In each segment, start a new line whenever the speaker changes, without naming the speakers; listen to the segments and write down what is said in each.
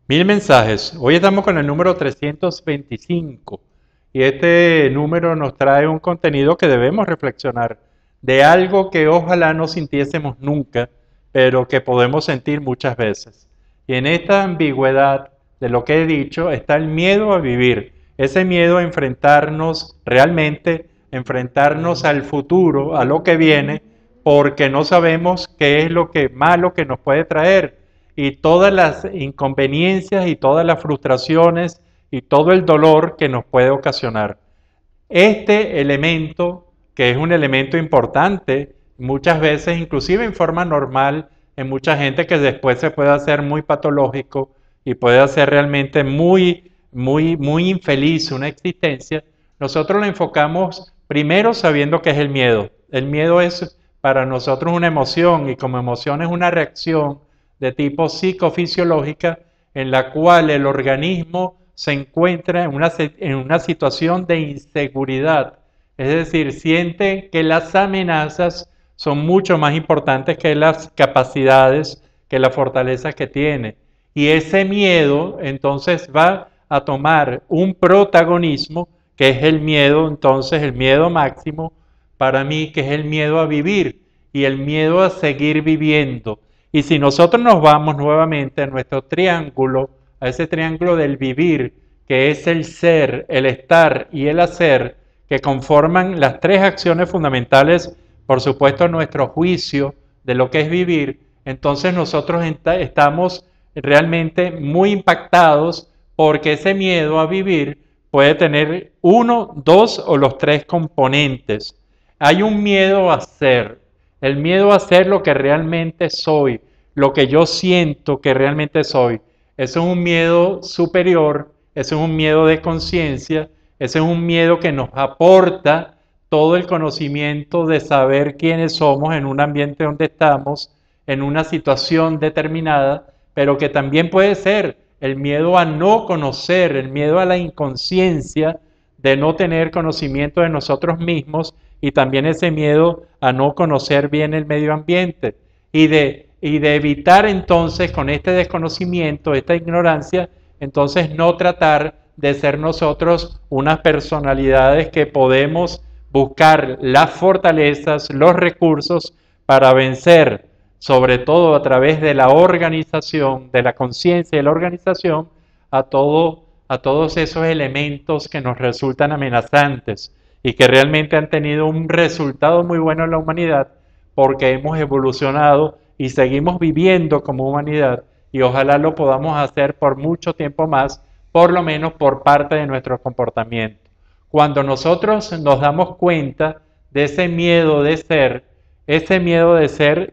Mil mensajes. Hoy estamos con el número 325 y este número nos trae un contenido que debemos reflexionar de algo que ojalá no sintiésemos nunca, pero que podemos sentir muchas veces. Y en esta ambigüedad de lo que he dicho está el miedo a vivir, ese miedo a enfrentarnos realmente, enfrentarnos al futuro, a lo que viene, porque no sabemos qué es lo que malo que nos puede traer y todas las inconveniencias y todas las frustraciones y todo el dolor que nos puede ocasionar. Este elemento, que es un elemento importante, muchas veces, inclusive en forma normal, en mucha gente que después se puede hacer muy patológico y puede hacer realmente muy infeliz una existencia, nosotros lo enfocamos primero sabiendo que es el miedo. El miedo es para nosotros una emoción y como emoción es una reacción de tipo psicofisiológica en la cual el organismo se encuentra en una situación de inseguridad. Es decir, siente que las amenazas son mucho más importantes que las capacidades, que las fortalezas que tiene. Y ese miedo entonces va a tomar un protagonismo que es el miedo, entonces el miedo máximo para mí, que es el miedo a vivir y el miedo a seguir viviendo. Y si nosotros nos vamos nuevamente a nuestro triángulo, a ese triángulo del vivir, que es el ser, el estar y el hacer, que conforman las tres acciones fundamentales, por supuesto, nuestro juicio de lo que es vivir, entonces nosotros estamos realmente muy impactados porque ese miedo a vivir puede tener uno, dos o los tres componentes. Hay un miedo a ser, el miedo a ser lo que realmente soy, lo que yo siento que realmente soy. Eso es un miedo superior, eso es un miedo de conciencia, ese es un miedo que nos aporta todo el conocimiento de saber quiénes somos en un ambiente donde estamos, en una situación determinada, pero que también puede ser el miedo a no conocer, el miedo a la inconsciencia de no tener conocimiento de nosotros mismos y también ese miedo a no conocer bien el medio ambiente y de evitar entonces con este desconocimiento, esta ignorancia, entonces no tratar de ser nosotros unas personalidades que podemos buscar las fortalezas, los recursos para vencer, sobre todo a través de la organización, de la conciencia de la organización, a todos esos elementos que nos resultan amenazantes y que realmente han tenido un resultado muy bueno en la humanidad porque hemos evolucionado y seguimos viviendo como humanidad y ojalá lo podamos hacer por mucho tiempo más, por lo menos por parte de nuestro comportamiento. Cuando nosotros nos damos cuenta de ese miedo de ser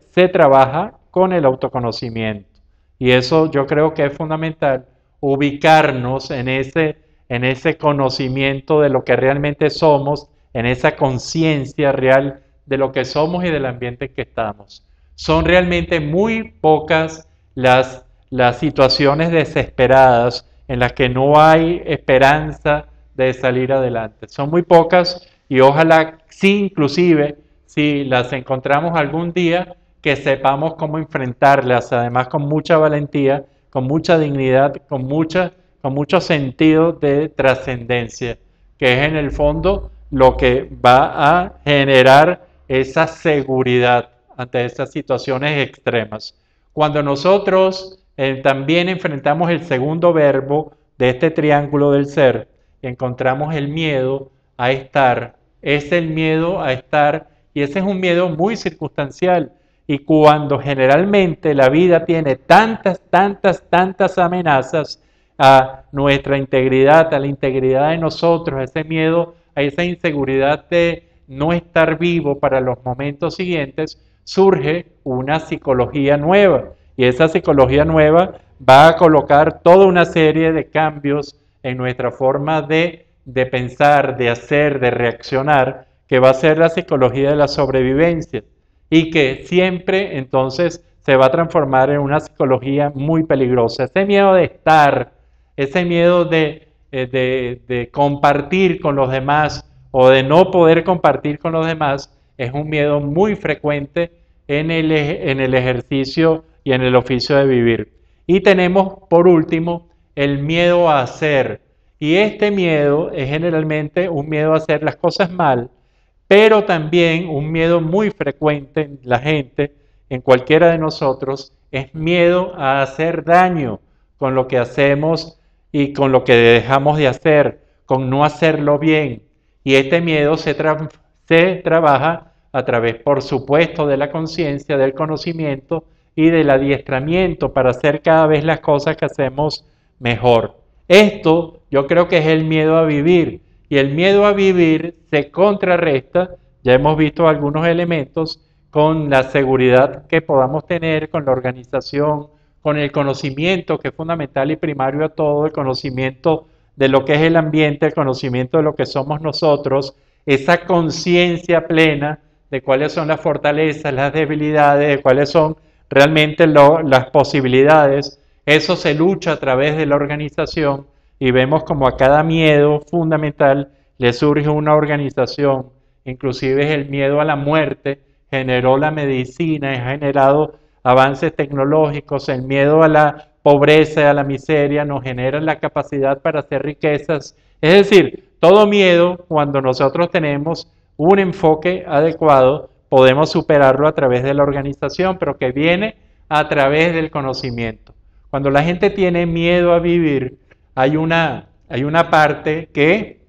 se trabaja con el autoconocimiento. Y eso yo creo que es fundamental, ubicarnos en ese conocimiento de lo que realmente somos, en esa conciencia real de lo que somos y del ambiente en que estamos. Son realmente muy pocas las situaciones desesperadas en las que no hay esperanza de salir adelante. Son muy pocas y ojalá sí, inclusive, si las encontramos algún día, que sepamos cómo enfrentarlas, además con mucha valentía, con mucha dignidad, con mucho sentido de trascendencia, que es en el fondo lo que va a generar esa seguridad ante estas situaciones extremas. Cuando nosotros también enfrentamos el segundo verbo de este triángulo del ser, encontramos el miedo a estar, es el miedo a estar, y ese es un miedo muy circunstancial. Y cuando generalmente la vida tiene tantas amenazas a nuestra integridad, a la integridad de nosotros, ese miedo, a esa inseguridad de no estar vivo para los momentos siguientes, surge una psicología nueva. Y esa psicología nueva va a colocar toda una serie de cambios en nuestra forma de pensar, de hacer, de reaccionar, que va a ser la psicología de la sobrevivencia y que siempre entonces se va a transformar en una psicología muy peligrosa. Ese miedo de estar, ese miedo de compartir con los demás o de no poder compartir con los demás es un miedo muy frecuente en el ejercicio y en el oficio de vivir. Y tenemos, por último, el miedo a hacer. Y este miedo es generalmente un miedo a hacer las cosas mal, pero también un miedo muy frecuente en la gente, en cualquiera de nosotros, es miedo a hacer daño con lo que hacemos y con lo que dejamos de hacer, con no hacerlo bien. Y este miedo se trabaja a través, por supuesto, de la conciencia, del conocimiento y del adiestramiento para hacer cada vez las cosas que hacemos mejor. Esto yo creo que es el miedo a vivir, y el miedo a vivir se contrarresta, ya hemos visto algunos elementos, con la seguridad que podamos tener, con la organización, con el conocimiento que es fundamental y primario a todo, el conocimiento de lo que es el ambiente, el conocimiento de lo que somos nosotros, esa conciencia plena de cuáles son las fortalezas, las debilidades, de cuáles son realmente las posibilidades. Eso se lucha a través de la organización y vemos como a cada miedo fundamental le surge una organización. Inclusive el miedo a la muerte generó la medicina, ha generado avances tecnológicos, el miedo a la pobreza, a la miseria, nos genera la capacidad para hacer riquezas. Es decir, todo miedo, cuando nosotros tenemos un enfoque adecuado, podemos superarlo a través de la organización, pero que viene a través del conocimiento. Cuando la gente tiene miedo a vivir, hay una parte que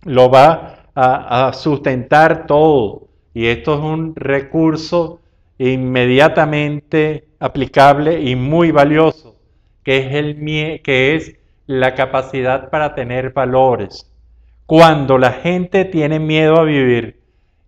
lo va a sustentar todo. Y esto es un recurso inmediatamente aplicable y muy valioso, que es la capacidad para tener valores. Cuando la gente tiene miedo a vivir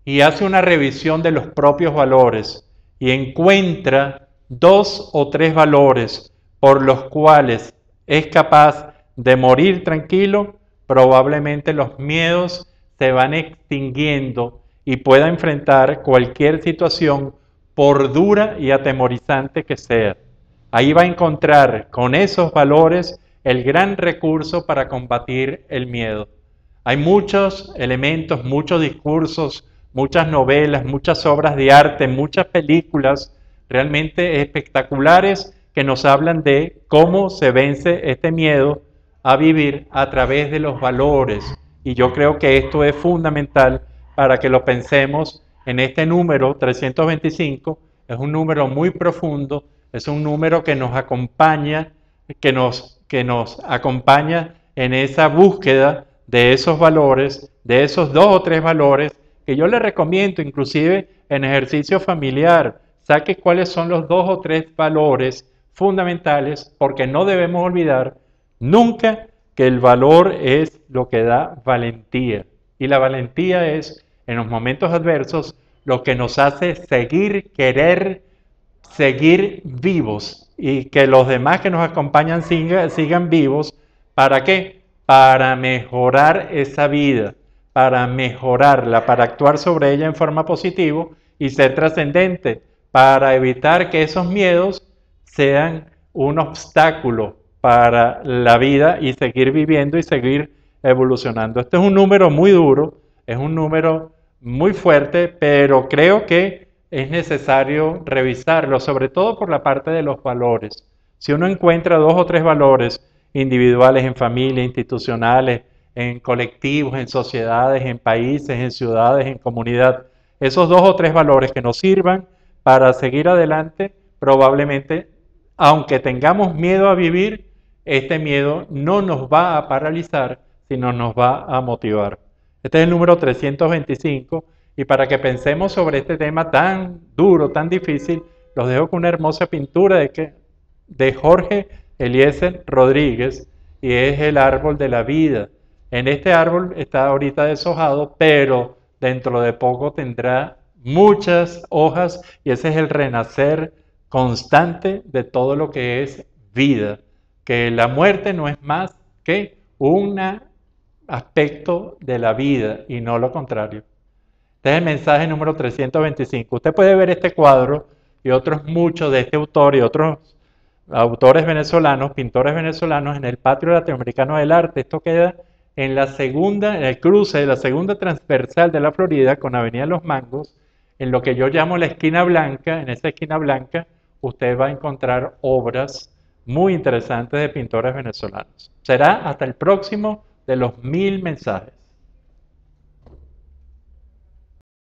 y hace una revisión de los propios valores y encuentra 2 o 3 valores por los cuales es capaz de morir tranquilo, probablemente los miedos se van extinguiendo y pueda enfrentar cualquier situación, por dura y atemorizante que sea. Ahí va a encontrar con esos valores el gran recurso para combatir el miedo. Hay muchos elementos, muchos discursos, muchas novelas, muchas obras de arte, muchas películas realmente espectaculares que nos hablan de cómo se vence este miedo a vivir a través de los valores. Y yo creo que esto es fundamental para que lo pensemos en este número 325. Es un número muy profundo, es un número que nos acompaña, que nos acompaña en esa búsqueda de esos valores, de esos 2 o 3 valores que yo le recomiendo inclusive en ejercicio familiar. Saque cuáles son los 2 o 3 valores fundamentales, porque no debemos olvidar nunca que el valor es lo que da valentía. Y la valentía es, en los momentos adversos, lo que nos hace querer seguir vivos y que los demás que nos acompañan sigan vivos. ¿Para qué? Para mejorar esa vida, para mejorarla, para actuar sobre ella en forma positiva y ser trascendente, para evitar que esos miedos sean un obstáculo para la vida y seguir viviendo y seguir evolucionando. Este es un número muy duro, es un número muy fuerte, pero creo que es necesario revisarlo, sobre todo por la parte de los valores. Si uno encuentra 2 o 3 valores individuales, en familia, institucionales, en colectivos, en sociedades, en países, en ciudades, en comunidad, esos 2 o 3 valores que nos sirvan para seguir adelante, probablemente, aunque tengamos miedo a vivir, este miedo no nos va a paralizar, sino nos va a motivar. Este es el número 325 y para que pensemos sobre este tema tan duro, tan difícil, los dejo con una hermosa pintura de Jorge Eliezer Rodríguez y es el árbol de la vida. En este árbol está ahorita deshojado, pero dentro de poco tendrá muchas hojas y ese es el renacer constante de todo lo que es vida, que la muerte no es más que un aspecto de la vida y no lo contrario. Este es el mensaje número 325. Usted puede ver este cuadro y otros muchos de este autor y otros autores venezolanos, pintores venezolanos en el Patio Latinoamericano del Arte. Esto queda en el cruce de la segunda transversal de la Florida con Avenida Los Mangos, en lo que yo llamo la esquina blanca. En esa esquina blanca usted va a encontrar obras muy interesantes de pintores venezolanos. Será hasta el próximo de los 1000 mensajes.